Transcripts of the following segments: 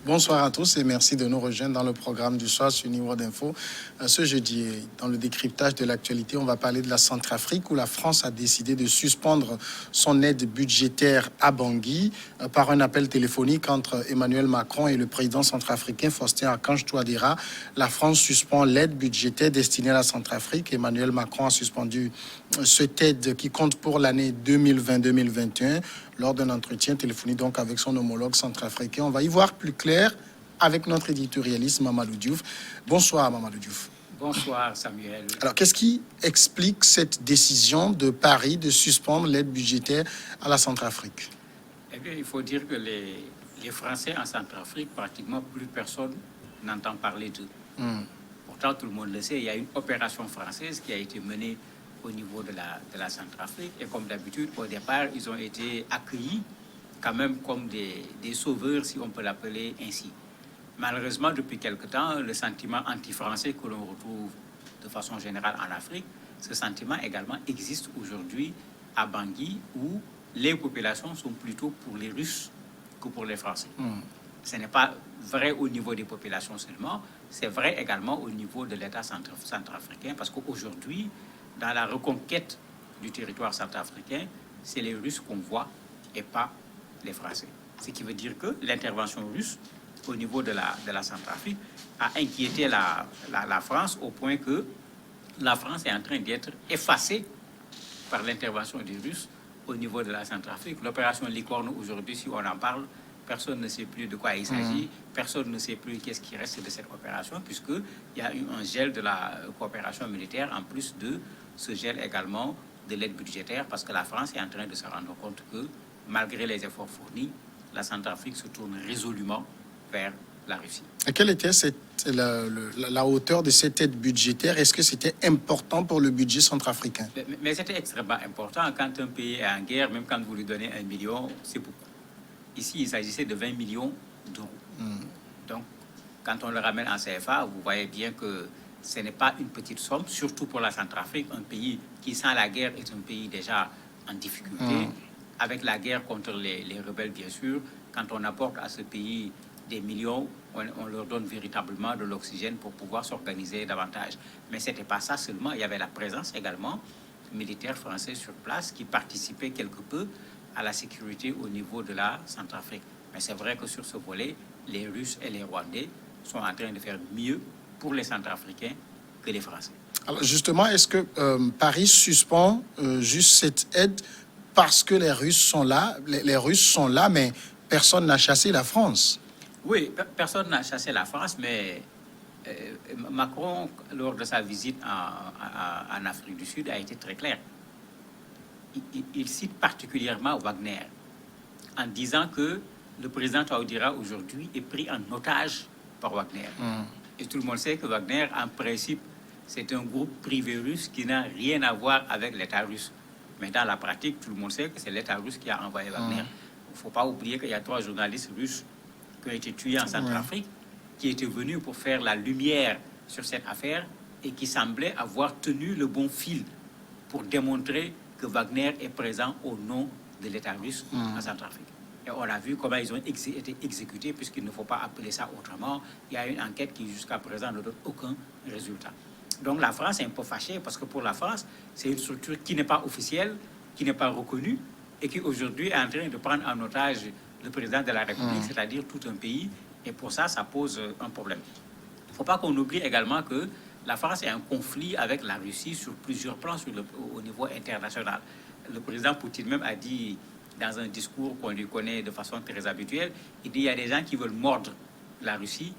Bonsoir à tous et merci de nous rejoindre dans le programme du soir sur New World Info. Ce jeudi, dans le décryptage de l'actualité, on va parler de la Centrafrique où la France a décidé de suspendre son aide budgétaire à Bangui par un appel téléphonique entre Emmanuel Macron et le président centrafricain Faustin Archange Touadéra. La France suspend l'aide budgétaire destinée à la Centrafrique. Emmanuel Macron a suspendu cette aide qui compte pour l'année 2020-2021 lors d'un entretien téléphonique donc avec son homologue centrafricain. On va y voir plus clair avec notre éditorialiste Mamadou Diouf. Bonsoir Mamadou Diouf. Bonsoir Samuel. Alors qu'est-ce qui explique cette décision de Paris de suspendre l'aide budgétaire à la Centrafrique? Eh bien, il faut dire que les Français en Centrafrique, pratiquement plus personne n'entend parler d'eux. Pourtant, tout le monde le sait, il y a une opération française qui a été menée au niveau de la Centrafrique. Et comme d'habitude, au départ, ils ont été accueillis quand même comme des sauveurs, si on peut l'appeler ainsi. Malheureusement, depuis quelque temps, le sentiment anti-français que l'on retrouve de façon générale en Afrique, ce sentiment également existe aujourd'hui à Bangui, où les populations sont plutôt pour les Russes que pour les Français. Ce n'est pas vrai au niveau des populations seulement, c'est vrai également au niveau de l'État centrafricain, parce qu'aujourd'hui, dans la reconquête du territoire centrafricain, c'est les Russes qu'on voit et pas les Français. Ce qui veut dire que l'intervention russe au niveau de la Centrafrique a inquiété la France au point que la France est en train d'être effacée par l'intervention des Russes au niveau de la Centrafrique. L'opération Licorne aujourd'hui, si on en parle, personne ne sait plus de quoi il s'agit, personne ne sait plus qu'est-ce qui reste de cette opération, puisqu'il y a eu un gel de la coopération militaire, en plus de ce gel également de l'aide budgétaire, parce que la France est en train de se rendre compte que, malgré les efforts fournis, la Centrafrique se tourne résolument vers la Russie. Et quelle était la hauteur de cette aide budgétaire? Est-ce que c'était important pour le budget centrafricain? Mais c'était extrêmement important. Quand un pays est en guerre, même quand vous lui donnez 1 million, c'est beaucoup. Ici, il s'agissait de 20 millions d'euros. Donc, quand on le ramène en CFA, vous voyez bien que ce n'est pas une petite somme, surtout pour la Centrafrique, un pays qui, sans la guerre, est un pays déjà en difficulté. Avec la guerre contre les rebelles, bien sûr, quand on apporte à ce pays des millions, on leur donne véritablement de l'oxygène pour pouvoir s'organiser davantage. Mais ce n'était pas ça seulement, il y avait la présence également militaire français sur place qui participait quelque peu à la sécurité au niveau de la Centrafrique. Mais c'est vrai que sur ce volet, les Russes et les Rwandais sont en train de faire mieux pour les Centrafricains que les Français. Alors justement, est-ce que Paris suspend juste cette aide parce que les Russes sont là? Les Russes sont là, mais personne n'a chassé la France. Oui, personne n'a chassé la France, mais Macron, lors de sa visite en Afrique du Sud, a été très clair. Il cite particulièrement Wagner en disant que le président Touadéra aujourd'hui est pris en otage par Wagner. Et tout le monde sait que Wagner, en principe, c'est un groupe privé russe qui n'a rien à voir avec l'État russe. Mais dans la pratique, tout le monde sait que c'est l'État russe qui a envoyé Wagner. Il ne faut pas oublier qu'il y a 3 journalistes russes qui ont été tués en Centrafrique, qui étaient venus pour faire la lumière sur cette affaire et qui semblaient avoir tenu le bon fil pour démontrer que Wagner est présent au nom de l'État russe en Centrafrique. Et on a vu comment ils ont été exécutés, puisqu'il ne faut pas appeler ça autrement. Il y a une enquête qui, jusqu'à présent, ne donne aucun résultat. Donc la France est un peu fâchée, parce que pour la France, c'est une structure qui n'est pas officielle, qui n'est pas reconnue, et qui aujourd'hui est en train de prendre en otage le président de la République, c'est-à-dire tout un pays, et pour ça, ça pose un problème. Il ne faut pas qu'on oublie également que la France est en conflit avec la Russie sur plusieurs plans au niveau international. Le président Poutine même a dit, dans un discours qu'on lui connaît de façon très habituelle, il dit qu'il y a des gens qui veulent mordre la Russie.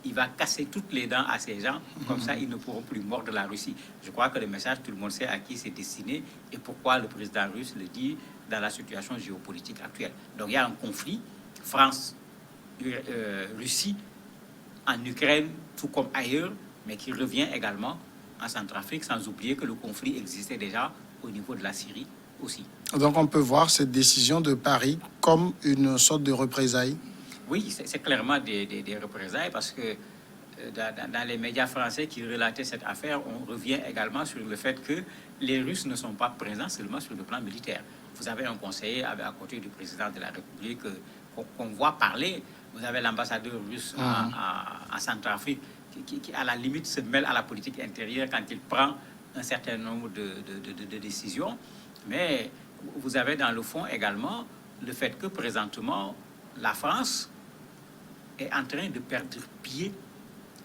Il va casser toutes les dents à ces gens, comme ça ils ne pourront plus mordre la Russie. Je crois que le message, tout le monde sait à qui c'est destiné et pourquoi le président russe le dit dans la situation géopolitique actuelle. Donc il y a un conflit, France-Russie, en Ukraine, tout comme ailleurs, mais qui revient également en Centrafrique, sans oublier que le conflit existait déjà au niveau de la Syrie aussi. Donc on peut voir cette décision de Paris comme une sorte de représailles? Oui, c'est clairement des représailles, parce que dans les médias français qui relataient cette affaire, on revient également sur le fait que les Russes ne sont pas présents seulement sur le plan militaire. Vous avez un conseiller à côté du président de la République qu'on voit parler Vous avez l'ambassadeur russe en Centrafrique qui, à la limite, se mêle à la politique intérieure quand il prend un certain nombre de décisions. Mais vous avez dans le fond également le fait que présentement, la France est en train de perdre pied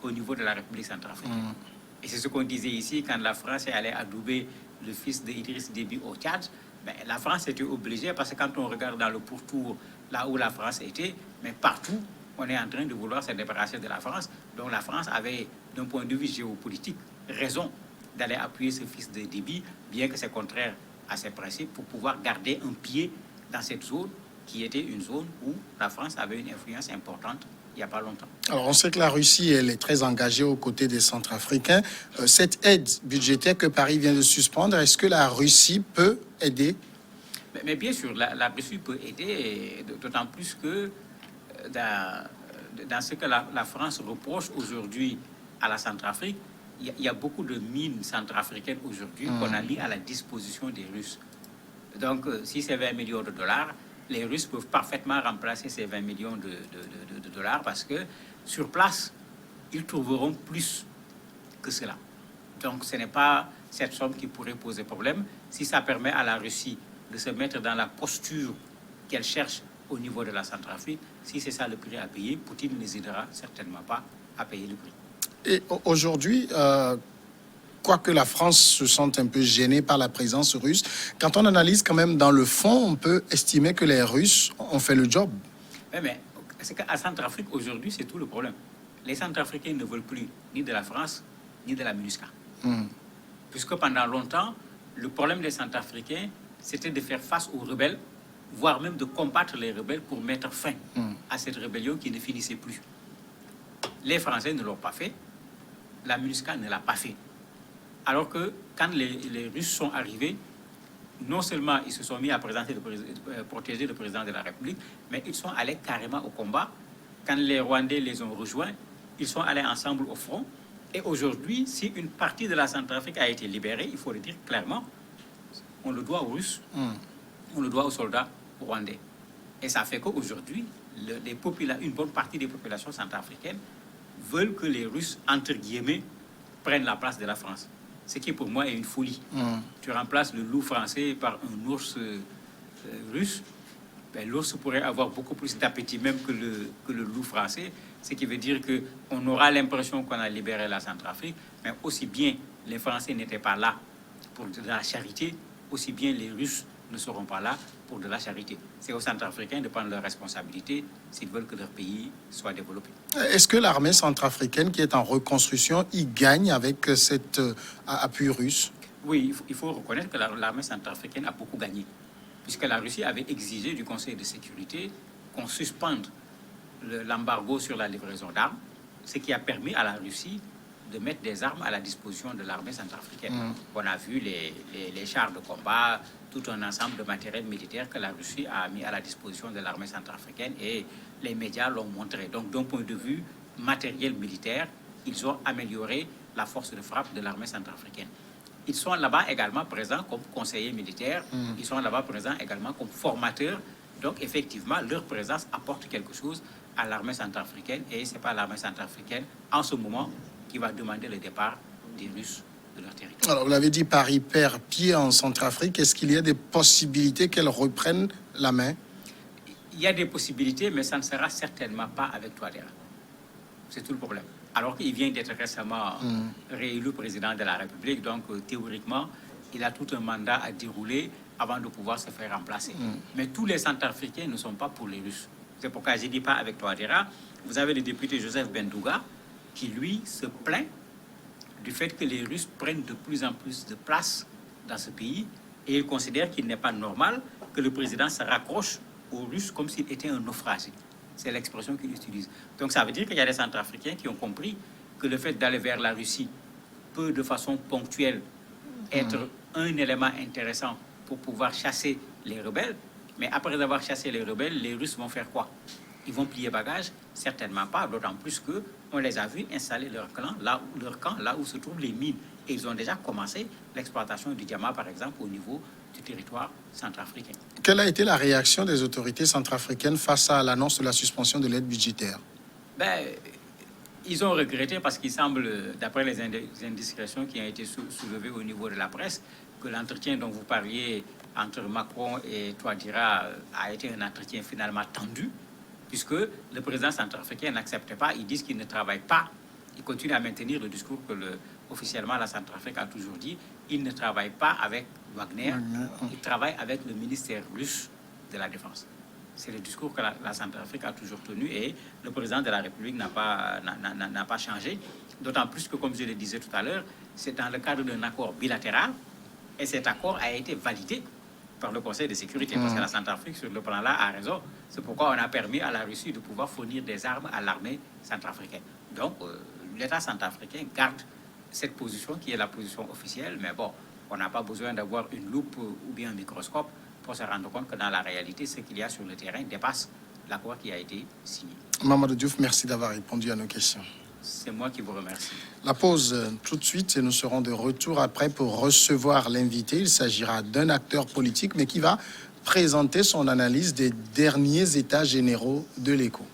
au niveau de la République centrafricaine. Et c'est ce qu'on disait ici quand la France est allée adouber le fils d'Idriss Déby au Tchad. Ben, la France était obligée, parce que quand on regarde dans le pourtour, là où la France était, mais partout, on est en train de vouloir se débarrasser de la France. Donc la France avait, d'un point de vue géopolitique, raison d'aller appuyer ce fils de Déby, bien que c'est contraire à ses principes, pour pouvoir garder un pied dans cette zone qui était une zone où la France avait une influence importante il n'y a pas longtemps. Alors, on sait que la Russie, elle est très engagée aux côtés des Centrafricains. Cette aide budgétaire que Paris vient de suspendre, est-ce que la Russie peut aider? Mais bien sûr, la Russie peut aider, d'autant plus que dans ce que la France reproche aujourd'hui à la Centrafrique, il y a beaucoup de mines centrafricaines aujourd'hui qu'on a mis à la disposition des Russes. Donc, si c'est 20 millions de dollars, les Russes peuvent parfaitement remplacer ces 20 millions de dollars parce que sur place, ils trouveront plus que cela. Donc, ce n'est pas cette somme qui pourrait poser problème. Si ça permet à la Russie de se mettre dans la posture qu'elle cherche au niveau de la Centrafrique, si c'est ça le prix à payer, Poutine n'hésitera certainement pas à payer le prix. Et aujourd'hui, quoique la France se sente un peu gênée par la présence russe, quand on analyse quand même dans le fond, on peut estimer que les Russes ont fait le job. Mais c'est qu'à Centrafrique, aujourd'hui, c'est tout le problème. Les Centrafricains ne veulent plus ni de la France, ni de la MINUSCA. Puisque pendant longtemps, le problème des Centrafricains, c'était de faire face aux rebelles, voire même de combattre les rebelles pour mettre fin à cette rébellion qui ne finissait plus. Les Français ne l'ont pas fait, la MINUSCA ne l'a pas fait. Alors que quand les Russes sont arrivés, non seulement ils se sont mis à protéger le président de la République, mais ils sont allés carrément au combat. Quand les Rwandais les ont rejoints, ils sont allés ensemble au front. Et aujourd'hui, si une partie de la Centrafrique a été libérée, il faut le dire clairement, on le doit aux Russes, on le doit aux soldats rwandais. Et ça fait qu'aujourd'hui, une bonne partie des populations centrafricaines veulent que les Russes, entre guillemets, prennent la place de la France. Ce qui pour moi est une folie. Tu remplaces le loup français par un ours russe, ben, l'ours pourrait avoir beaucoup plus d'appétit même que le loup français, ce qui veut dire qu'on aura l'impression qu'on a libéré la Centrafrique, mais aussi bien les Français n'étaient pas là pour de la charité, aussi bien les Russes ne seront pas là pour de la charité. C'est aux Centrafricains de prendre leurs responsabilités s'ils veulent que leur pays soit développé. Est-ce que l'armée centrafricaine qui est en reconstruction y gagne avec cet appui russe? Oui, il faut reconnaître que l'armée centrafricaine a beaucoup gagné, puisque la Russie avait exigé du Conseil de sécurité qu'on suspende l'embargo sur la livraison d'armes, ce qui a permis à la Russie de mettre des armes à la disposition de l'armée centrafricaine. On a vu les chars de combat, tout un ensemble de matériel militaire que la Russie a mis à la disposition de l'armée centrafricaine et les médias l'ont montré. Donc, d'un point de vue matériel militaire, ils ont amélioré la force de frappe de l'armée centrafricaine. Ils sont là-bas également présents comme conseillers militaires, ils sont là-bas présents également comme formateurs. Donc, effectivement, leur présence apporte quelque chose à l'armée centrafricaine et ce n'est pas l'armée centrafricaine, en ce moment, qui va demander le départ des Russes de leur territoire. Alors, vous l'avez dit, Paris perd pied en Centrafrique. Est-ce qu'il y a des possibilités qu'elle reprenne la main? Il y a des possibilités, mais ça ne sera certainement pas avec Touadéra. C'est tout le problème. Alors qu'il vient d'être récemment réélu président de la République, donc théoriquement, il a tout un mandat à dérouler avant de pouvoir se faire remplacer. Mais tous les Centrafricains ne sont pas pour les Russes. C'est pourquoi je ne dis pas avec Touadéra. Vous avez le député Joseph Bendouga, qui, lui, se plaint du fait que les Russes prennent de plus en plus de place dans ce pays et il considère qu'il n'est pas normal que le président se raccroche aux Russes comme s'il était un naufragé. C'est l'expression qu'il utilise. Donc ça veut dire qu'il y a des Centrafricains qui ont compris que le fait d'aller vers la Russie peut de façon ponctuelle être un élément intéressant pour pouvoir chasser les rebelles. Mais après avoir chassé les rebelles, les Russes vont faire quoi? Ils vont plier bagages? Certainement pas, d'autant plus qu'on les a vus installer leur camp là où se trouvent les mines. Et ils ont déjà commencé l'exploitation du diamant, par exemple, au niveau du territoire centrafricain. Quelle a été la réaction des autorités centrafricaines face à l'annonce de la suspension de l'aide budgétaire? Ils ont regretté parce qu'il semble, d'après les indiscrétions qui ont été soulevées au niveau de la presse, que l'entretien dont vous parliez entre Macron et Touadéra a été un entretien finalement tendu, puisque le président centrafricain n'accepte pas, ils disent qu'il ne travaille pas, il continue à maintenir le discours que officiellement la Centrafrique a toujours dit, il ne travaille pas avec Wagner, il travaille avec le ministère russe de la Défense. C'est le discours que la Centrafrique a toujours tenu et le président de la République n'a pas changé. D'autant plus que, comme je le disais tout à l'heure, c'est dans le cadre d'un accord bilatéral et cet accord a été validé par le Conseil de sécurité parce que la Centrafrique, sur le plan-là, a raison. C'est pourquoi on a permis à la Russie de pouvoir fournir des armes à l'armée centrafricaine. Donc, l'État centrafricain garde cette position qui est la position officielle, mais bon, on n'a pas besoin d'avoir une loupe ou bien un microscope pour se rendre compte que dans la réalité, ce qu'il y a sur le terrain dépasse l'accord qui a été signé. Mamadou Diouf, merci d'avoir répondu à nos questions. C'est moi qui vous remercie. La pause tout de suite et nous serons de retour après pour recevoir l'invité. Il s'agira d'un acteur politique mais qui va présenter son analyse des derniers états généraux de l'ECO.